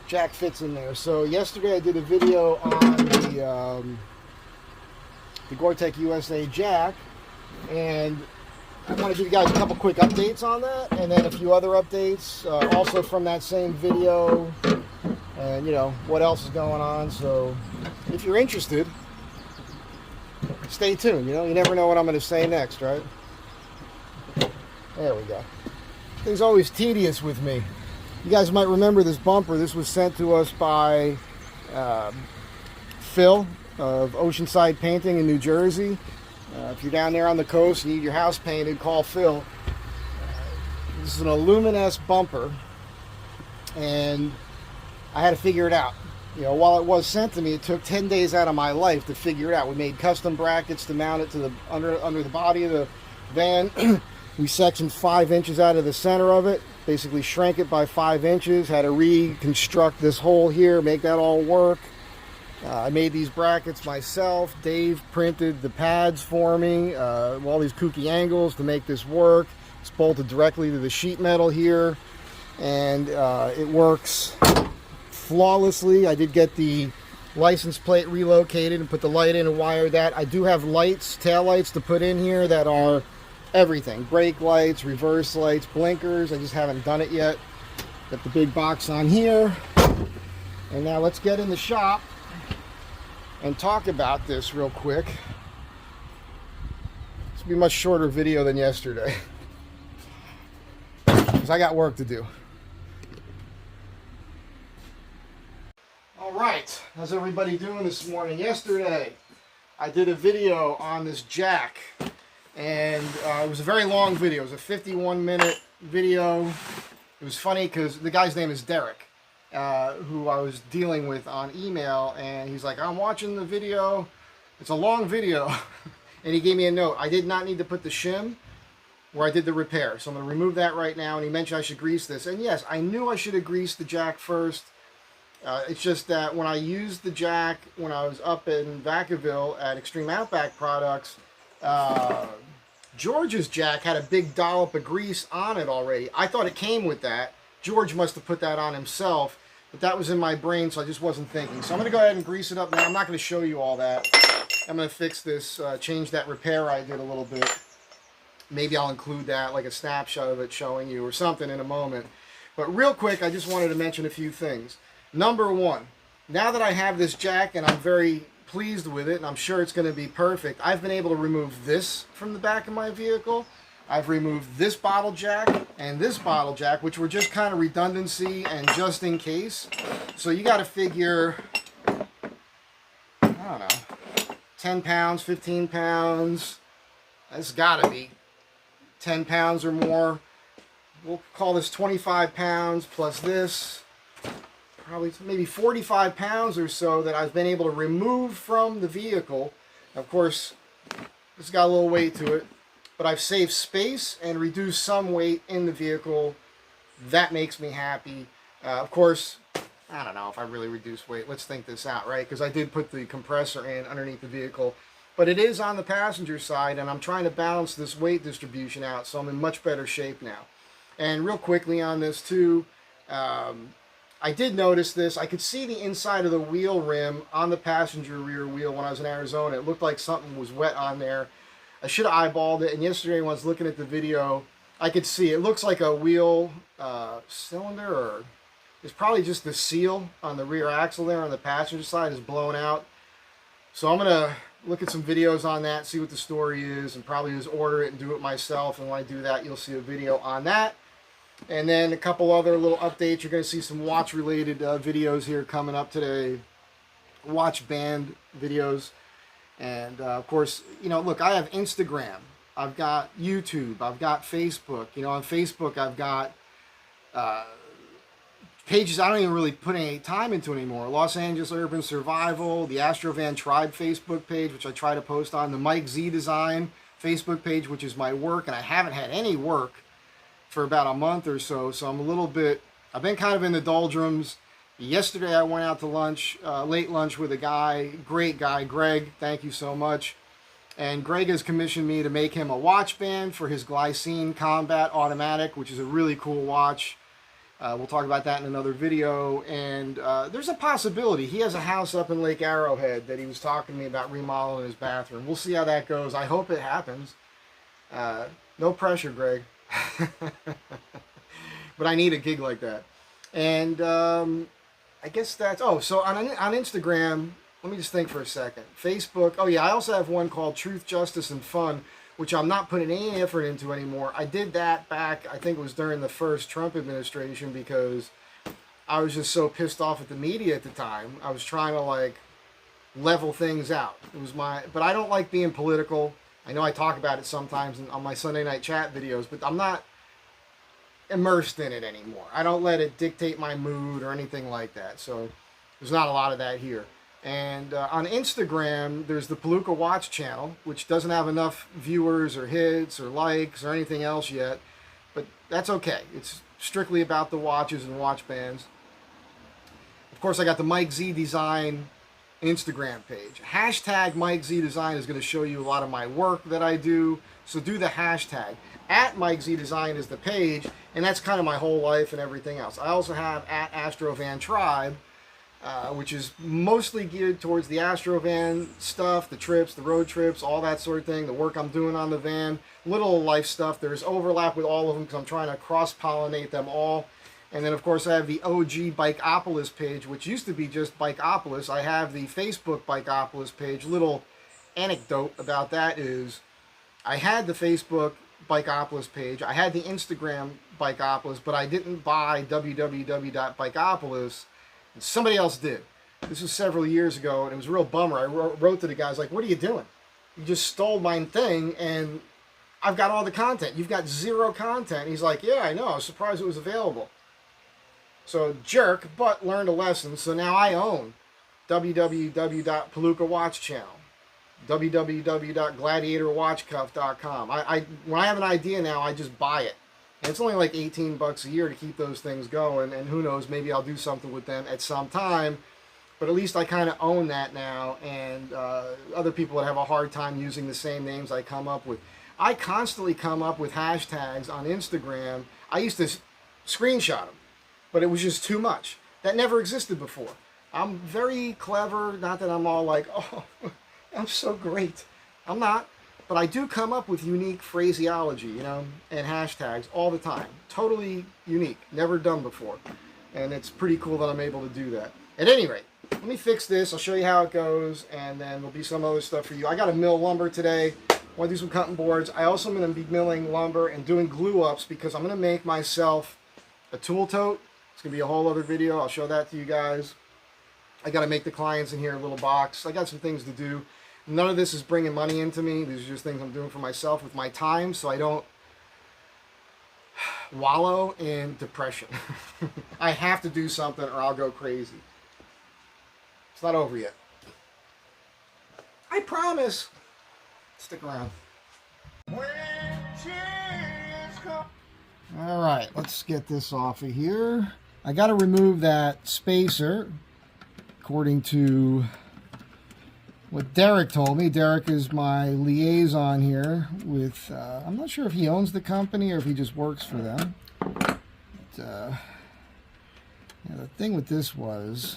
jack fits in there. So yesterday I did a video on the GORTECH USA jack, and I want to give you guys a couple quick updates on that, and then a few other updates also from that same video, and you know what else is going on. So if you're interested, stay tuned. You know, you never know what I'm going to say next, right? There we go. Things always tedious with me. You guys might remember this bumper. This was sent to us by Phil of Oceanside Painting in New Jersey. If you're down there on the coast and you need your house painted, call Phil. This is an aluminous bumper, and I had to figure it out. You know, while it was sent to me, it took 10 days out of my life to figure it out. We made custom brackets to mount it to the under the body of the van. We sectioned 5 inches out of the center of it, basically shrank it by 5 inches, had to reconstruct this hole here, make that all work. I made these brackets myself. Dave printed the pads for me, all these kooky angles to make this work. It's bolted directly to the sheet metal here, and it works flawlessly. I did get the license plate relocated and put the light in and wired that. I do have lights, tail lights to put in here that are everything. Brake lights, reverse lights, blinkers. I just haven't done it yet. Got the big box on here. And now let's get in the shop and talk about this real quick. This will be a much shorter video than yesterday, because I got work to do. All right, how's everybody doing this morning? Yesterday, I did a video on this jack, and it was a very long video. It was a 51-minute video. It was funny because the guy's name is Derek, who I was dealing with on email, and he's like, I'm watching the video. It's a long video. And he gave me a note. I did not need to put the shim where I did the repair, so I'm going to remove that right now. And he mentioned I should grease this. And yes, I knew I should have greased the jack first. It's just that when I used the jack when I was up in Vacaville at Extreme Outback Products, George's jack had a big dollop of grease on it already. I thought it came with that. George must have put that on himself, but that was in my brain, so I just wasn't thinking. So I'm going to go ahead and grease it up now. I'm not going to show you all that. I'm going to fix this, change that repair I did a little bit. Maybe I'll include that, like a snapshot of it showing you or something in a moment. But real quick, I just wanted to mention a few things. Number one, now that I have this jack and I'm very pleased with it, and I'm sure it's going to be perfect, I've been able to remove this from the back of my vehicle. I've removed this bottle jack and this bottle jack, which were just kind of redundancy and just in case. So you got to figure, I don't know, 10 pounds, 15 pounds. That's got to be 10 pounds or more. We'll call this 25 pounds plus this. Probably maybe 45 pounds or so that I've been able to remove from the vehicle. Of course, it's got a little weight to it, but I've saved space and reduced some weight in the vehicle. That makes me happy. Of course, I don't know if I really reduced weight. Let's think this out, right? Because I did put the compressor in underneath the vehicle, but it is on the passenger side, and I'm trying to balance this weight distribution out, so I'm in much better shape now. And real quickly on this too, I did notice this. I could see the inside of the wheel rim on the passenger rear wheel when I was in Arizona. It looked like something was wet on there. I should have eyeballed it, and yesterday when I was looking at the video, I could see it looks like a wheel cylinder, or it's probably just the seal on the rear axle there on the passenger side is blown out. So I'm going to look at some videos on that, see what the story is, and probably just order it and do it myself. And when I do that, you'll see a video on that. And then a couple other little updates. You're going to see some watch-related videos here coming up today. Watch band videos. And, of course, you know, look, I have Instagram. I've got YouTube. I've got Facebook. You know, on Facebook, I've got pages I don't even really put any time into anymore. Los Angeles Urban Survival, the Astrovan Tribe Facebook page, which I try to post on, the Mike Z Design Facebook page, which is my work. And I haven't had any work for about a month or so, so I'm a little bit, I've been kind of in the doldrums. Yesterday I went out to lunch, late lunch with a guy, great guy, Greg, thank you so much. And Greg has commissioned me to make him a watch band for his Glycine Combat Automatic, which is a really cool watch. We'll talk about that in another video. And there's a possibility. He has a house up in Lake Arrowhead that he was talking to me about remodeling his bathroom. We'll see how that goes. I hope it happens. No pressure, Greg. But I need a gig like that. And I guess that's... Oh, so on Instagram, let me just think for a second. Facebook. Oh, yeah, I also have one called Truth, Justice, and Fun, which I'm not putting any effort into anymore. I did that back, I think it was during the first Trump administration, because I was just so pissed off at the media at the time. I was trying to, like, level things out. It was but I don't like being political. I know I talk about it sometimes on my Sunday night chat videos, but I'm not immersed in it anymore. I don't let it dictate my mood or anything like that. So there's not a lot of that here. And on Instagram, there's the Palooka Watch channel, which doesn't have enough viewers or hits or likes or anything else yet. But that's okay. It's strictly about the watches and watch bands. Of course, I got the Mike Z Design Instagram page. Hashtag Mike Z Design is going to show you a lot of my work that I do. So do the hashtag. At Mike Z Design is the page, and that's kind of my whole life and everything else. I also have at Astrovan Tribe, which is mostly geared towards the Astrovan stuff, the trips, the road trips, all that sort of thing, the work I'm doing on the van, little life stuff. There's overlap with all of them because I'm trying to cross-pollinate them all. And then, of course, I have the OG Bikeopolis page, which used to be just Bikeopolis. I have the Facebook Bikeopolis page. Little anecdote about that is I had the Facebook Bikeopolis page. I had the Instagram Bikeopolis, but I didn't buy www.bikeopolis. And somebody else did. This was several years ago, and it was a real bummer. I wrote to the guys like, what are you doing? You just stole my thing, and I've got all the content. You've got zero content. And he's like, yeah, I know. I was surprised it was available. So jerk, but learned a lesson. So now I own www.Palooka Watch Channel, www.gladiatorwatchcuff.com. When I have an idea now, I just buy it. And it's only like $18 a year to keep those things going. And who knows, maybe I'll do something with them at some time. But at least I kind of own that now. And other people that have a hard time using the same names I come up with. I constantly come up with hashtags on Instagram. I used to screenshot them, but it was just too much. That never existed before. I'm very clever. Not that I'm all like, oh, I'm so great. I'm not. But I do come up with unique phraseology, you know, and hashtags all the time. Totally unique. Never done before. And it's pretty cool that I'm able to do that. At any rate, let me fix this. I'll show you how it goes, and then there'll be some other stuff for you. I got to mill lumber today. I want to do some cutting boards. I also am going to be milling lumber and doing glue ups because I'm going to make myself a tool tote. It's going to be a whole other video. I'll show that to you guys. I got to make the clients in here a little box. I got some things to do. None of this is bringing money into me. These are just things I'm doing for myself with my time so I don't wallow in depression. I have to do something or I'll go crazy. It's not over yet. I promise. Stick around. All right, let's get this off of here. I got to remove that spacer, according to what Derek told me. Derek is my liaison here with, I'm not sure if he owns the company or if he just works for them. But, yeah, the thing with this was,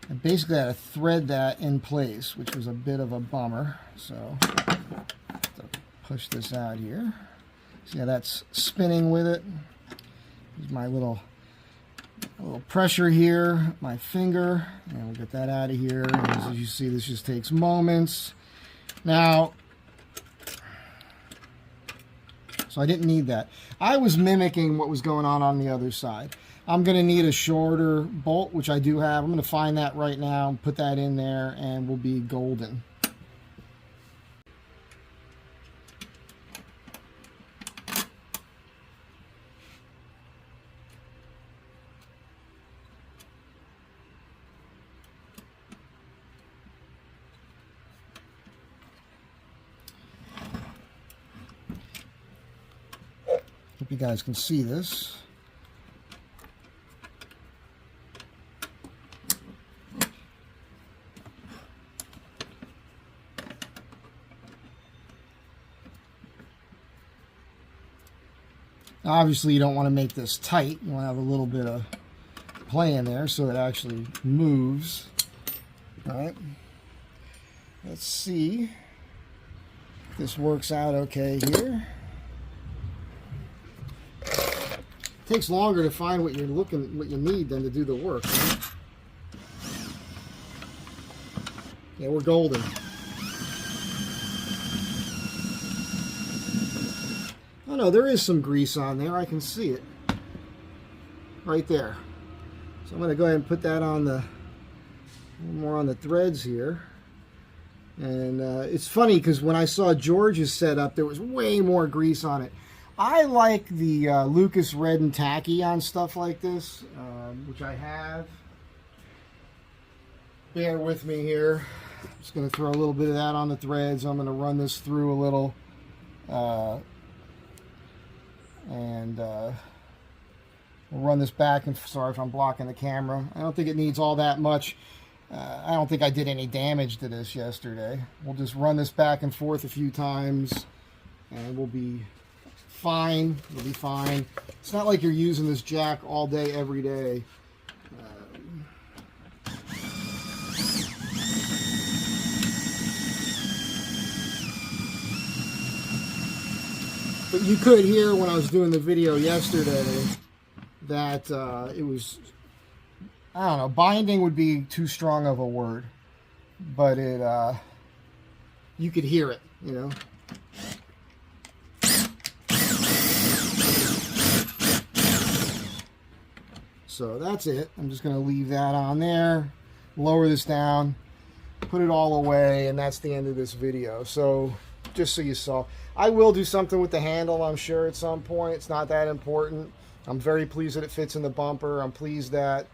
I basically had to thread that in place, which was a bit of a bummer. So, push this out here. See how that's spinning with it? Here's my little pressure here, my finger, and we'll get that out of here. And as you see, this just takes moments. Now, so I didn't need that. I was mimicking what was going on the other side. I'm going to need a shorter bolt, which I do have. I'm going to find that right now, put that in there, and we'll be golden. Hope you guys can see this. Obviously, you don't want to make this tight. You want to have a little bit of play in there so it actually moves. All right. Let's see if this works out okay here. It takes longer to find what you need than to do the work. Right? Yeah, we're golden. Oh no, there is some grease on there. I can see it right there. So I'm going to go ahead and put that on the more on the threads here. And it's funny because when I saw George's setup, there was way more grease on it. I like the Lucas Red and Tacky on stuff like this, which I have. Bear with me here. I'm just going to throw a little bit of that on the threads. I'm going to run this through a little. We'll run this back, and sorry if I'm blocking the camera. I don't think it needs all that much. I don't think I did any damage to this yesterday. We'll just run this back and forth a few times, and we'll be fine. We'll be fine. It's not like you're using this jack all day, every day. But you could hear when I was doing the video yesterday that it was, I don't know, binding would be too strong of a word, but it, you could hear it, you know. So that's it. I'm just going to leave that on there, lower this down, put it all away, and that's the end of this video. So just so you saw, I will do something with the handle, I'm sure, at some point. It's not that important. I'm very pleased that it fits in the bumper. I'm pleased that,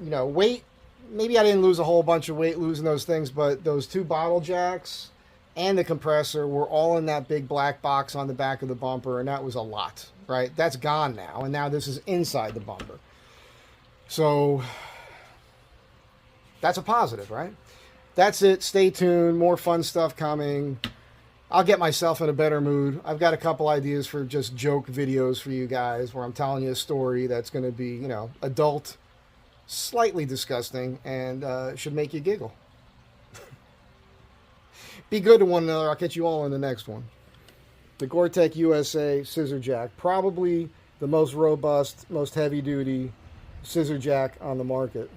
you know, weight, maybe I didn't lose a whole bunch of weight losing those things, but those two bottle jacks and the compressor were all in that big black box on the back of the bumper, and that was a lot, right? That's gone now, and now this is inside the bumper. So that's a positive, right? That's it. Stay tuned. More fun stuff coming. I'll get myself in a better mood. I've got a couple ideas for just joke videos for you guys where I'm telling you a story that's going to be, you know, adult, slightly disgusting, and should make you giggle. Be good to one another. I'll catch you all in the next one. The GORTECH USA scissor jack. Probably the most robust, most heavy-duty scissor jack on the market.